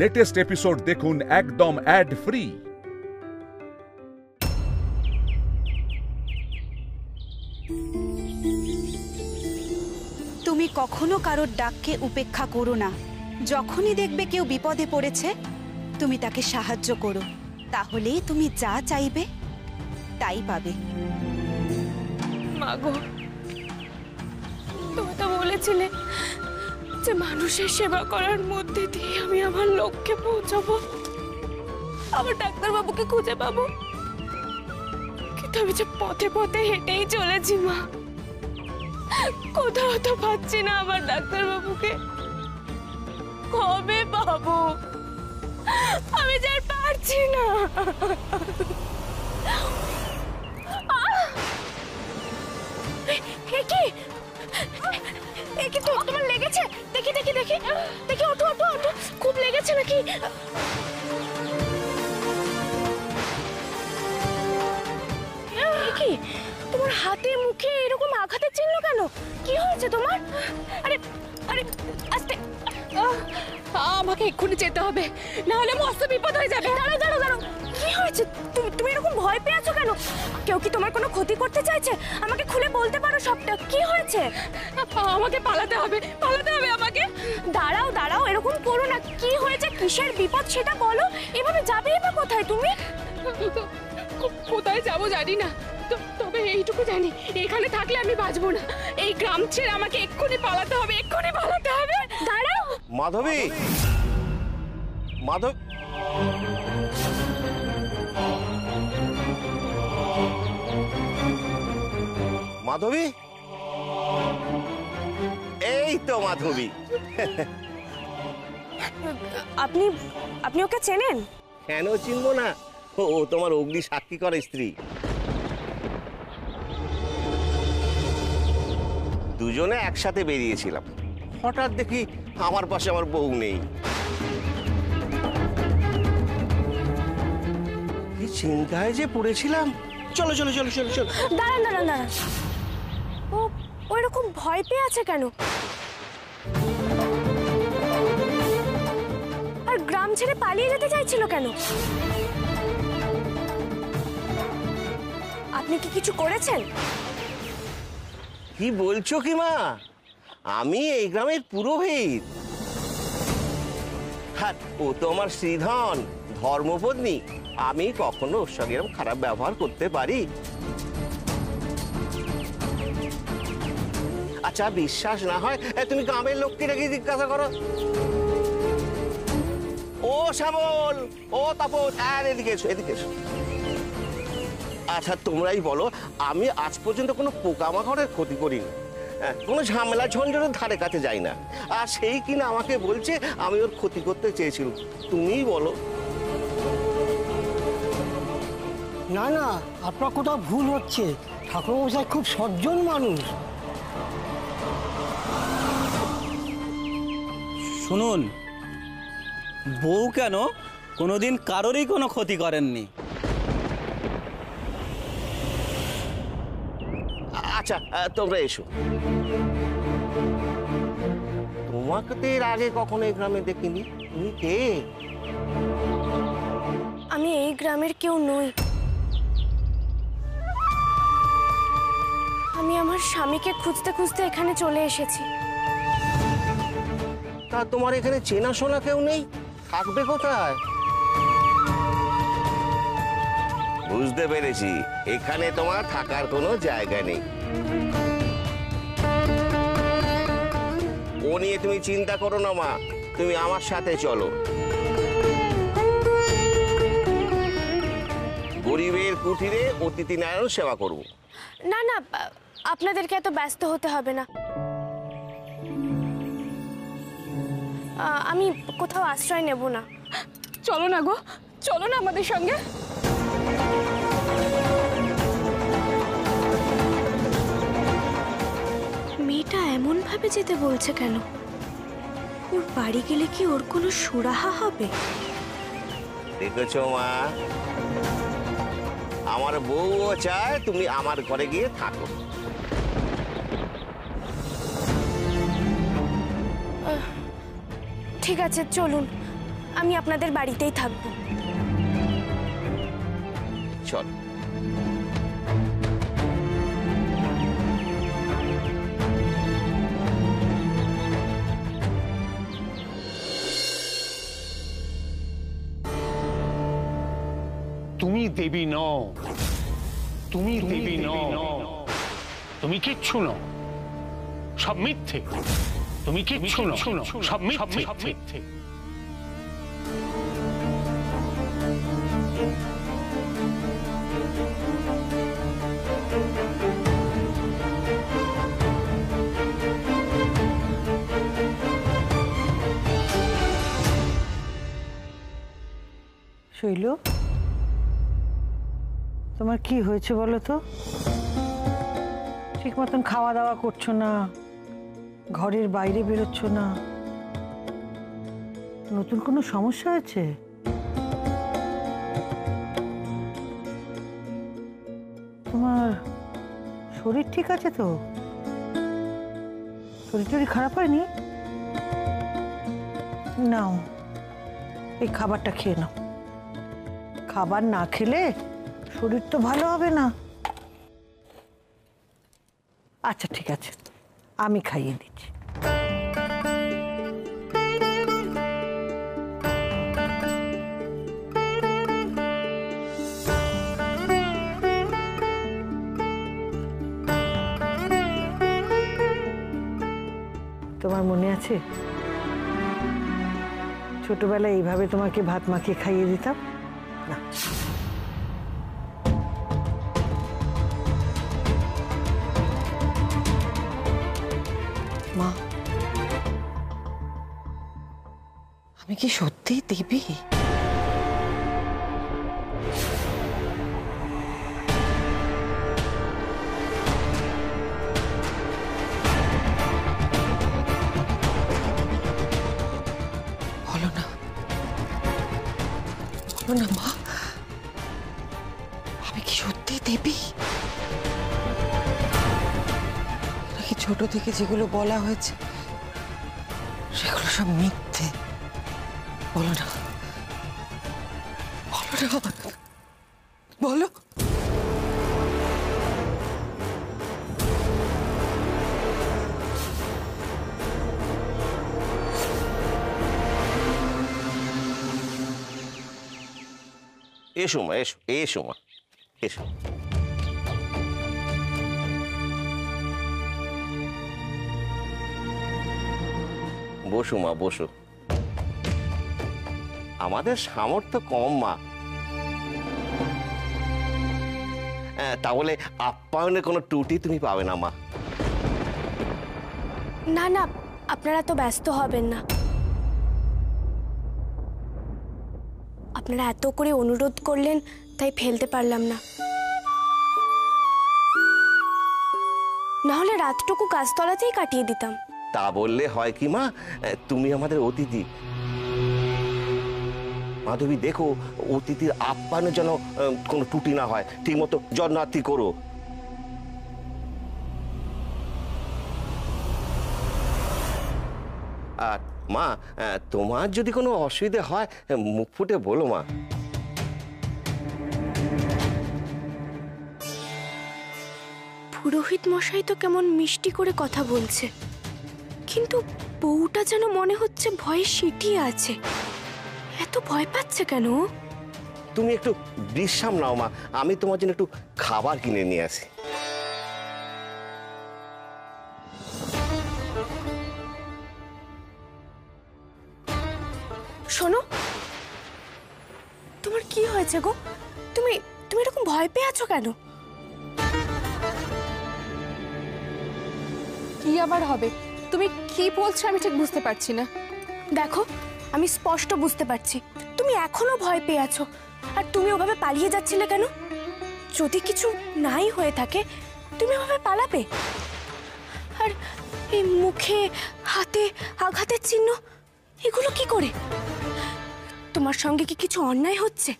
Latest episode দেখুন একদম add free. তুমি কখনো কারোর ডাককে উপেক্ষা করো না। যখনই দেখবে কেউ বিপদে পড়েছে, তুমি তাকে সাহায্য করো। তাহলেই তুমি যা চাইবে তাই পাবে। মাগো, তুমি তো বলেছিলে যে মানুষের সেবা করার মধ্যে দিয়ে আমি আমার লক্ষ্যে পৌঁছাবো, আমার ডাক্তারবাবুকে খুঁজে পাবো। কিন্তু আমি যে পথে পথে হেঁটেই চলেছি মা, কোথাও তো পাচ্ছি না আমার ডাক্তারবাবুকে। কবে পাবো? আমি যে আর পারছি না। কি তোমার লেগেছে? দেখি দেখি দেখি দেখি, ওঠো ওঠো ওঠো, খুব লেগেছে নাকি? কি তোমার হাতে মুখে এরকম আঘাতের চিহ্ন কেন? কি হয়েছে তোমার? আরে আরে আস্তে, আমাকে এক্ষুনি যেতে হবে, না হলে মস্ত বিপদ হয়ে যাবে। দাঁড়াও দাঁড়াও দাঁড়াও, কি হয়েছে? তুমি এরকম ভয় পেয়ে আছো কেন? কেউ কি তোমার কোনো ক্ষতি করতে চাইছে? আমাকে খুলে বলতে পারো সবটা, কি হয়েছে? আমাকে পালাতে হবে, পালাতে হবে আমাকে। দাঁড়াও দাঁড়াও, এরকম করো না। কি হয়েছে, কিসের বিপদ সেটা বলো। এভাবে যাবে বা কোথায় তুমি? কোথায় যাবো জানি না, তবে এইটুকু জানি, এখানে থাকলে আমি বাঁচবো না। এই গ্রাম ছেড়ে আমাকে এক্ষুনি পালাতে হবে, এক্ষুনি পালাতে হবে। দাঁড়াও মাধবী, মাধব, মাধবী, এই তো মাধবী। আপনি আপনি ওকে চেনেন? কেন চিনবো না, ও তোমার অগ্নি সাক্ষী করা স্ত্রী। দুজনে একসাথে বেরিয়েছিলাম, হঠাৎ দেখি আমার পাশে আমার বউ নেই। কি চিন্তায় যে পড়েছিলাম। চলো চলো চলো চলো চলো। দাঁড়ান দাঁড়ান দাঁড়ান, ও ওইরকম ভয় পেয়ে আছে কেন? আর গ্রাম ছেড়ে পালিয়ে যেতে চাইছিল কেন? আপনি কি কিছু করেছেন? কি বলছো কি মা, আমি এই গ্রামের পুরোহিত। হ্যাঁ, ও তো আমার শ্রীধন, ধর্মপত্নী। আমি কখনো ওর সঙ্গে এরকম খারাপ ব্যবহার করতে পারি? আচ্ছা, বিশ্বাস না হয় তুমি গ্রামের লোককে রেখে জিজ্ঞাসা করো। ও শ্যামল, ও তাপস, এদিকে এসো, এদিকে এসো। আচ্ছা, তোমরাই বলো, আমি আজ পর্যন্ত কোনো পোকামাকড়ের ক্ষতি করিনি, কোনো ঝামেলা ঝঞ্ঝাটের ধারে কাছে যাই না। আর সেই কিনা আমাকে বলছে আমি ওর ক্ষতি করতে চেয়েছিল। তুমিই বলো। না না, আপনার কোথাও ভুল হচ্ছে। ঠাকুরমশাই খুব সজ্জন মানুষ। শুনুন, বউ কেন কোনোদিন কারোরই কোনো ক্ষতি করেননি। আচ্ছা, তোমরা এসো। তোমাকে তো এর আগে কখনো এই গ্রামে দেখিনি। তুমি কে? আমি এই গ্রামের কেউ নই। আমি আমার স্বামীকে খুঁজতে খুঁজতে এখানে চলে এসেছি। তা তোমার এখানে চেনাশোনা কেউ নেই? থাকবে কোথায়? বুঝতে পেরেছি, এখানে তোমার থাকার কোনো জায়গা নেই। ও নিয়ে তুমি চিন্তা করো না মা, তুমি আমার সাথে চলো। গরিবের কুঠিরে অতিথি নারায়ণ সেবা করব। না না, আপনাদেরকে এত ব্যস্ত হতে হবে না। আমি কোথাও আশ্রয় নেব না। চলো না গো, চলো না আমাদের সঙ্গে। মেয়েটা এমন ভাবে যেতে বলছে কেন? ওর বাড়ি গেলে কি ওর কোনো সুরাহা হবে? দেখেছো মা, আমার বউও চায় তুমি আমার ঘরে গিয়ে থাকো। ঠিক আছে, চলুন। আমি আপনাদের বাড়িতেই থাকবো। চল। তুমি দেবী নও, তুমি দেবী নও, তুমি কিচ্ছু নও, সব মিথ্যে। তুমি কিচ্ছু নও, সব মিথ্যে। শৈল, তোমার কি হয়েছে বলো তো? ঠিক মতন খাওয়া দাওয়া করছো না, ঘরের বাইরে বেরোচ্ছ না, নতুন কোনো সমস্যা হয়েছে? তোমার শরীর ঠিক আছে তো? শরীর টরীর খারাপ হয়নি? নাও, এই খাবারটা খেয়ে নাও। খাবার না খেলে শরীর তো ভালো হবে না। আচ্ছা ঠিক আছে, আমি খাইয়ে দিচ্ছি। তোমার মনে আছে ছোটবেলায় এইভাবে তোমাকে ভাত মাখিয়ে খাইয়ে দিতাম না? মা, আমি কি সত্যিই দেবী? বলো না, বলো না মা, আমি কি সত্যিই দেবী? নাকি ছোট থেকে যেগুলো বলা হয়েছে সেগুলো সব মিথ্যে? বলো না, বলো না, বলো। এসো মা, এসো এসো মা, এসো। বসো মা, বসো। আমাদের সামর্থ্য কম মা, তাহলে আপ্যায়নের কোনো ত্রুটি তুমি পাবে না মা। না না, আপনারা তো ব্যস্ত হবেন না। আপনারা এত করে অনুরোধ করলেন তাই ফেলতে পারলাম না। না হলে রাতটুকু গাছতলাতেই কাটিয়ে দিতাম। তা বললে হয় কি মা, তুমি আমাদের অতিথি। মাধবী দেখো, অতিথির আপ্যায়নের যেন কোনো ত্রুটি না হয়, ঠিক মতো যত্নার্থী করো। আর মা, তোমার যদি কোনো অসুবিধা হয় মুখ ফুটে বলো মা। পুরোহিত মশাই তো কেমন মিষ্টি করে কথা বলছে, কিন্তু বউটা যেন মনে হচ্ছে ভয়ে সিটিয়ে আছে। এত ভয় পাচ্ছে কেন? তুমি একটু বিশ্রাম নাও মা, আমি তোমার জন্য একটু খাবার কিনে নিয়ে আসি। শোনো, তোমার কি হয়েছে গো? তুমি তুমি এরকম ভয় পেয়ে আছো কেন? কি আবার হবে? তুমি কি বলছো আমি ঠিক বুঝতে পারছি না। দেখো, আমি স্পষ্ট বুঝতে পারছি তুমি এখনো ভয় পেয়ে আছো। আর তুমি ওভাবে পালিয়ে যাচ্ছিলে কেন? যদি কিছু নাই হয়ে থাকে তুমি ওভাবে পালাবে? আর এই মুখে হাতে আঘাতের চিহ্ন, এগুলো কি করে? তোমার সঙ্গে কি কিছু অন্যায় হচ্ছে?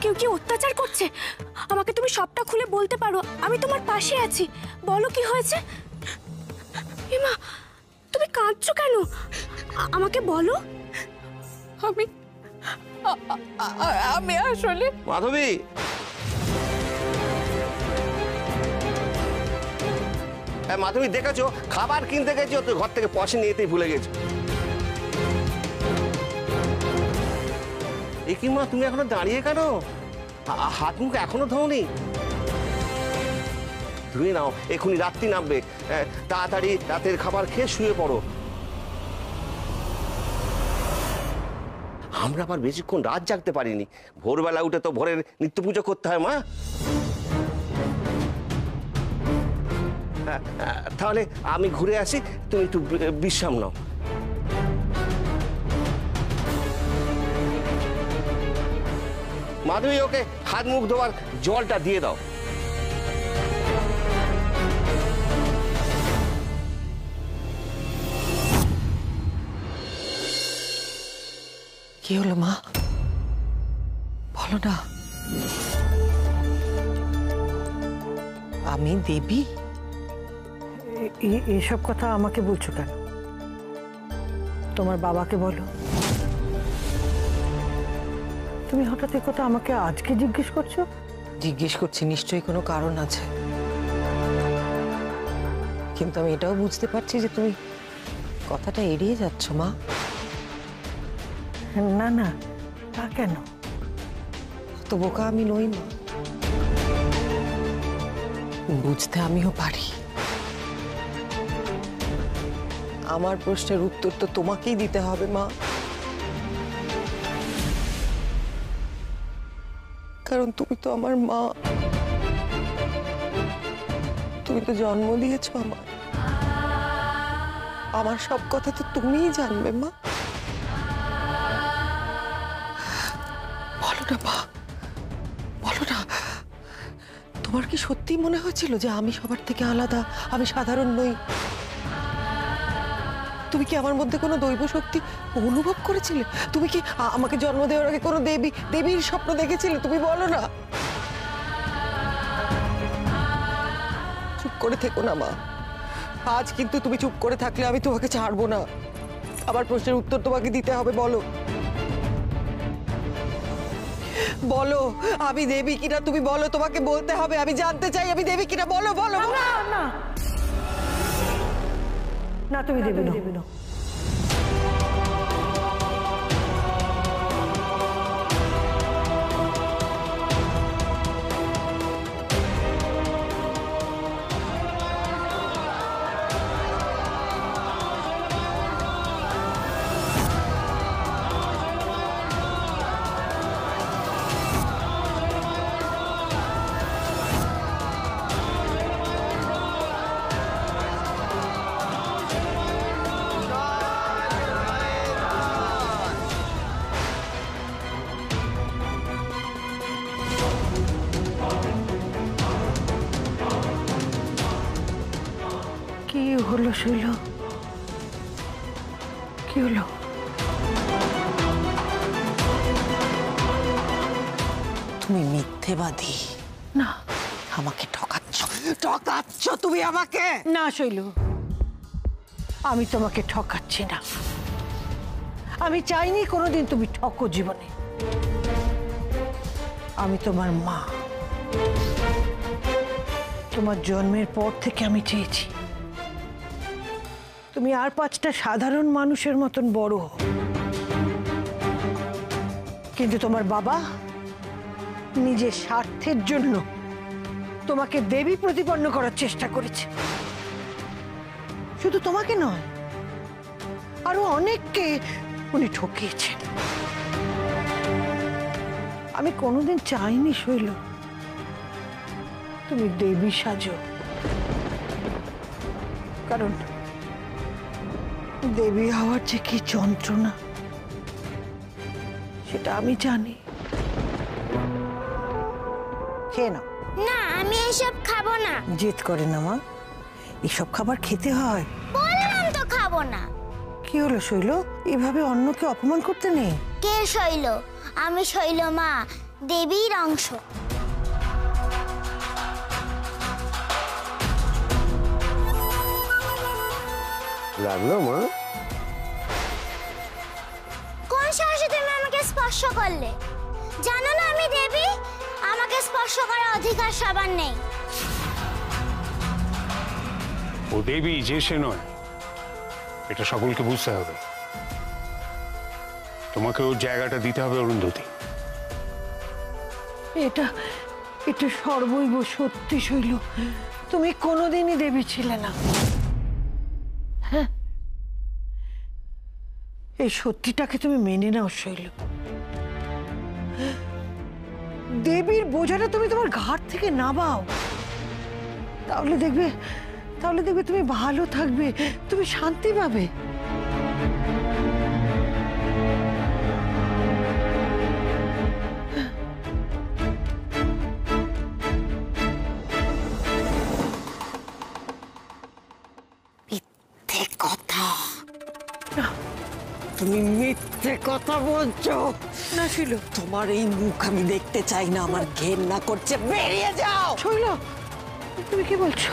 কেউ কি অত্যাচার করছে? আমাকে তুমি সবটা খুলে বলতে পারো, আমি তোমার পাশে আছি। বলো কি হয়েছে? এমা, তুমি কাঁদছো কেন? আমাকে বলো। আমি আমি আসলে মাধবী, মাধবী দেখেছো খাবার কিনতে গেছো তুই ঘর থেকে পয়সা নিয়েতেই ভুলে গেছো। এ কি মা, তুমি এখনো দাঁড়িয়ে কেন? হাত মুখ এখনো ধোনি? ধুয়ে নাও, এখনই রাত্রি নামবে। তাড়াতাড়ি রাতের খাবার খেয়ে শুয়ে পড়ো। আমরা আবার বেশিক্ষণ রাত জাগতে পারিনি। ভোরবেলা উঠে তো ভোরের নিত্য পুজো করতে হয় মা। তাহলে আমি ঘুরে আসি, তুমি একটু বিশ্রাম নাও। মাধবী, ওকে হাত মুখ ধোয়ার জলটা দিয়ে দাও। কি হলো মা, বলো না। আমি দেবী? এসব কথা আমাকে বলছো কেন? তোমার বাবাকে বলো। তুমি হঠাৎ এই কথা আমাকে আজকে জিজ্ঞেস করছো? জিজ্ঞেস করছি, নিশ্চয়ই কোনো কারণ আছে, কিন্তু আমি এটাও বুঝতে পারছি যে তুমি কথাটা এড়িয়ে যাচ্ছ মা। না না, তা কেন? তো বোকা আমি নই মা, বুঝতে আমিও পারি। আমার প্রশ্নের উত্তর তো তোমাকেই দিতে হবে মা, কারণ তুমি তো আমার মা, তুমি তো জন্ম দিয়েছ আমার সব কথা তো তুমিই জানবে মা। বলো না মা, বলো না, তোমার কি সত্যি মনে হয়েছিল যে আমি সবার থেকে আলাদা, আমি সাধারণ নই? তুমি কি আমার মধ্যে কোনো দৈব শক্তি অনুভব করেছিলে? তুমি কি আমাকে জন্ম দেওয়ার আগে কোনো দেবীর স্বপ্ন দেখেছিলে? তুমি বলো না। চুপ করে থেকো না মা, আজ কিন্তু তুমি চুপ করে থাকলে আমি তোমাকে ছাড়বো না। আমার প্রশ্নের উত্তর তোমাকে দিতে হবে। বলো, বলো আমি দেবী কিনা, তুমি বলো, তোমাকে বলতে হবে, আমি জানতে চাই আমি দেবী কিনা। বলো বলো। না না না, তুমি দেবী না। কি হলো শৈল, কি হলো? তুমি মিথ্যেবাদী। না, আমাকে ঠকাচ্ছ, ঠকাচ্ছ তুমি আমাকে। না শৈল, আমি তোমাকে ঠকাচ্ছি না। আমি চাইনি কোনোদিন তুমি ঠকো জীবনে। আমি তোমার মা, তোমার জন্মের পর থেকে আমি চেয়েছি তুমি আর 5টা সাধারণ মানুষের মতন বড় হও, কিন্তু তোমার বাবা নিজের স্বার্থের জন্য তোমাকে দেবী প্রতিপন্ন করার চেষ্টা করেছে। শুধু তোমাকে নয়, আরো অনেককে উনি ঠকিয়েছেন। আমি কোনোদিন চাইনি শৈল তুমি দেবী সাজো, কারণ দেবী হওয়ার যে কি যন্ত্রণা সেটা আমি জানি। খেয়ে নাও। না, আমি এসব খাবো না। জেদ করে না মা, এসব খাবার খেতে হয়। বললাম তো খাবো না। কি হলো শৈল, এভাবে অন্যকে অপমান করতে নেই। কে শৈল? আমি শৈল মা, দেবীর অংশ। লাগলো মা? কোন সাহসে তুমি আমাকে স্পর্শ স্পর্শ করলে? জানো না আমি দেবী, আমাকে স্পর্শ করার অধিকার সবার নেই। ও দেবী যে সে নয়, এটা সকলকে বুঝতে হবে। তোমাকে ওর জায়গাটা দিতে হবে অরুন্ধতী। এটা এটা সর্বৈব সত্যি শৈল, তুমি কোনোদিনই দেবী ছিলে না। হ্যাঁ, এই সত্যিটাকে তুমি মেনে নাও শৈল। দেবীর বোঝাটা তুমি তোমার ঘাট থেকে নামাও, তাহলে দেখবে তুমি ভালো থাকবে, তুমি শান্তি পাবে। মিথ্যে কথা, তুমি মিথ্যে কথা বলছো না শৈল, তোমার এই মুখ আমি দেখতে চাই না, আমার ঘেন্না করছে, বেরিয়ে যাও। শৈল তুমি কি বলছো?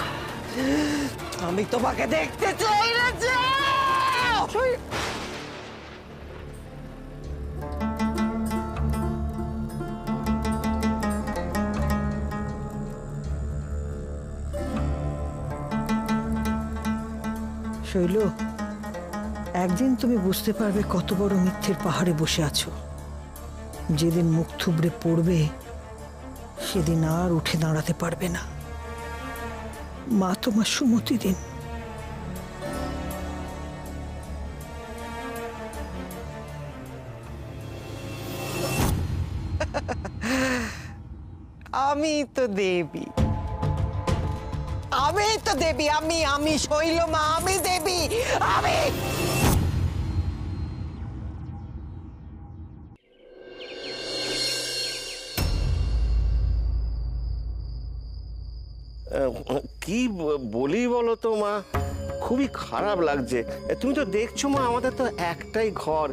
আমি তোমাকে দেখতে চাই না, যাও। শৈল, একদিন তুমি বুঝতে পারবে কত বড় মিথ্যের পাহাড়ে বসে আছো। যেদিন মুখ থুবড়ে পড়বে সেদিন আর উঠে দাঁড়াতে পারবে না। মা তোমার সুমতি দিন। আমি তো দেবী, আমি শৈল মা, আমি দেবী, আমি। কি বলি বলো তো মা, খুবই খারাপ লাগছে। তুমি তো দেখছো মা, আমাদের তো একটাই ঘর,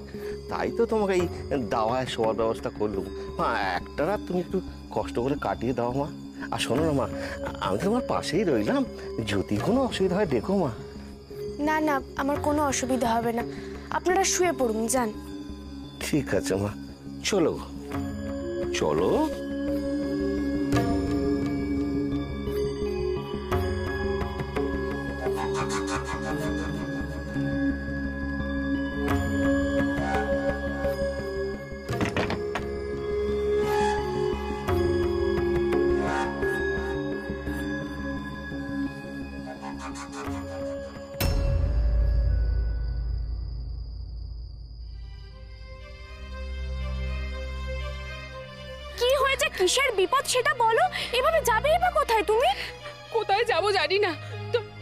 তাই তো তোমাকে এই দাওয়ায় শোয়ার ব্যবস্থা করলুম। মা একটা রাত তুমি একটু কষ্ট করে কাটিয়ে দাও মা। আর শোনো না মা, আমি তোমার পাশেই রইলাম, যদি কোনো অসুবিধা হয় দেখো মা। না না, আমার কোনো অসুবিধা হবে না, আপনারা শুয়ে পড়ুন, যান। ঠিক আছে মা, চলো চলো। কি হয়েছে, কিসের বিপদ সেটা বলো। এভাবে যাবেই বা কোথায় তুমি? কোথায় যাব জানি না,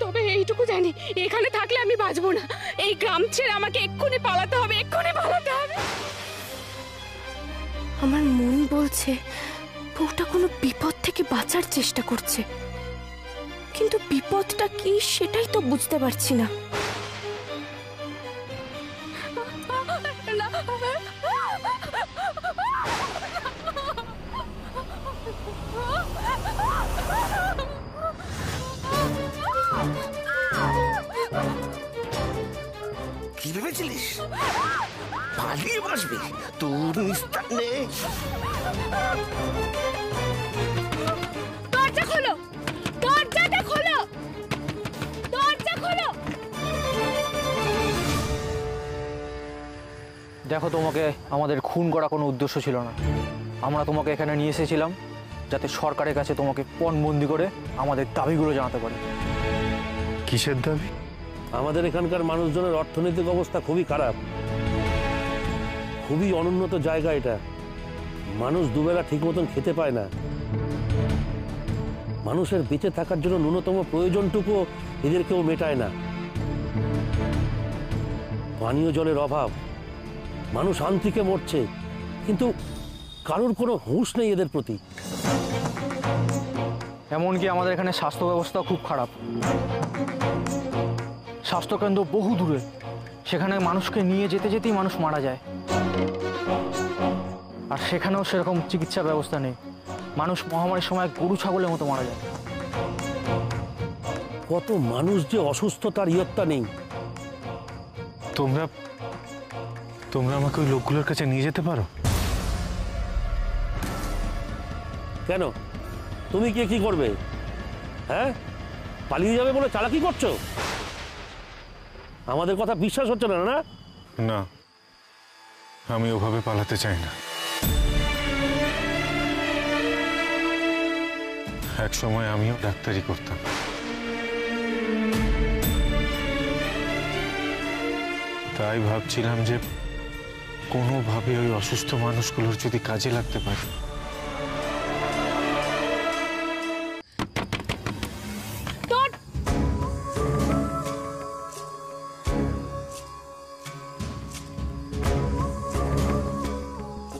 তবে এইটুকু জানি, এখানে থাকলে আমি বাঁচবো না। এই গ্রাম ছেড়ে আমাকে এক্ষুনি পালাতে হবে, এক্ষুনি পালাতে হবে। আমার মন বলছে বউটা কোনো বিপদ থেকে বাঁচার চেষ্টা করছে, কিন্তু বিপদটা কি সেটাই তো বুঝতে পারছি না। কি ভেবেছিলিস পালিয়ে বাসবি? তোর নিস্তার নেই। দরজা খোলো, দরজাটা খোলো, দরজা খোলো। দেখো, তোমাকে আমাদের খুন করা কোনো উদ্দেশ্য ছিল না। আমরা তোমাকে এখানে নিয়ে এসেছিলাম যাতে সরকারের কাছে তোমাকে পণবন্দি করে আমাদের দাবিগুলো জানাতে পারি। কিসের দাবি? আমাদের এখানকার মানুষজনের অর্থনৈতিক অবস্থা খুবই খারাপ, খুবই অনুন্নত জায়গা এটা। মানুষ দুবেলা ঠিক মতন খেতে পায় না। মানুষের বেঁচে থাকার জন্য ন্যূনতম প্রয়োজনটুকু এদের কেউ মেটায় না। পানীয় জলের অভাব, মানুষ শান্তিকে মরছে, কিন্তু কারোর কোনো হুঁশ নেই এদের প্রতি। এমনকি আমাদের এখানে স্বাস্থ্য ব্যবস্থা খুব খারাপ। স্বাস্থ্যকেন্দ্র বহু দূরে, সেখানে মানুষকে নিয়ে যেতে যেতেই মানুষ মারা যায়। আর সেখানেও সেরকম চিকিৎসা ব্যবস্থা নেই। মানুষ মহামারীর সময় গরু ছাগলের মতো মারা যায়। কত মানুষ যে অসুস্থ তার ইয়ত্তা নেই। তোমরা আমাকে ওই লোকগুলোর কাছে নিয়ে যেতে পারো? কেন তুমি গিয়ে কি করবে? হ্যাঁ, পালিয়ে যাবে বলে চালাকি করছো? আমাদের কথা বিশ্বাস হচ্ছে না? না না, আমি ওভাবে পালাতে চাই না। এক সময় আমিও ডাক্তারি করতাম। তাই ভাবছিলাম যে কোনোভাবে ওই অসুস্থ মানুষগুলোর যদি কাজে লাগতে পারে।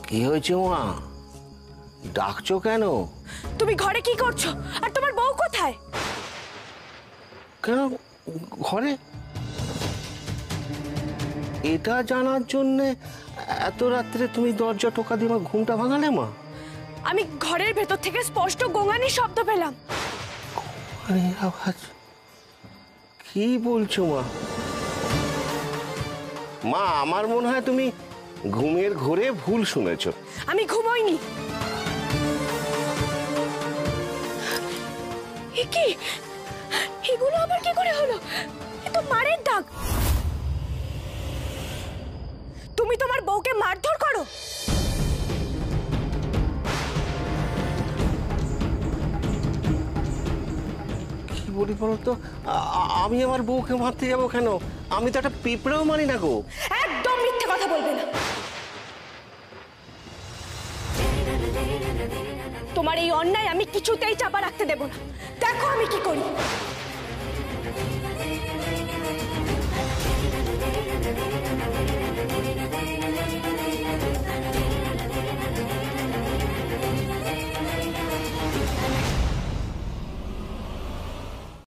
কি হয়েছে মা, ডাকছো কেন? তুমি ঘরে কি করছো আর তোমার বউ কোথায়? কেন ঘরে? এটা জানার জন্য এত রাত্রে তুমি দরজা টোকা দিয়ে আমার ঘুমটা ভাঙালে মা? আমি ঘরের ভেতর থেকে স্পষ্ট গোঙানির শব্দ পেলাম। আওয়াজ? কি বলছো মা? মা, আমার মনে হয় তুমি ঘুমের ঘোরে ভুল শুনেছো। আমি ঘুমোইনি। কি এগুলো আবার কি করে হলো? এ তো মারের দাগ। তুমি তোমার বউকে মারধর করো? কি বলি বলতো, আমি আমার বউকে মারতে যাবো কেন? আমি তো একটা পিঁপড়েও মারি না গো। একদম মিথ্যে কথা বলবে না। তোমার এই অন্যায় আমি কিছুতেই চাপা রাখতে দেব না। দেখো আমি কি করি।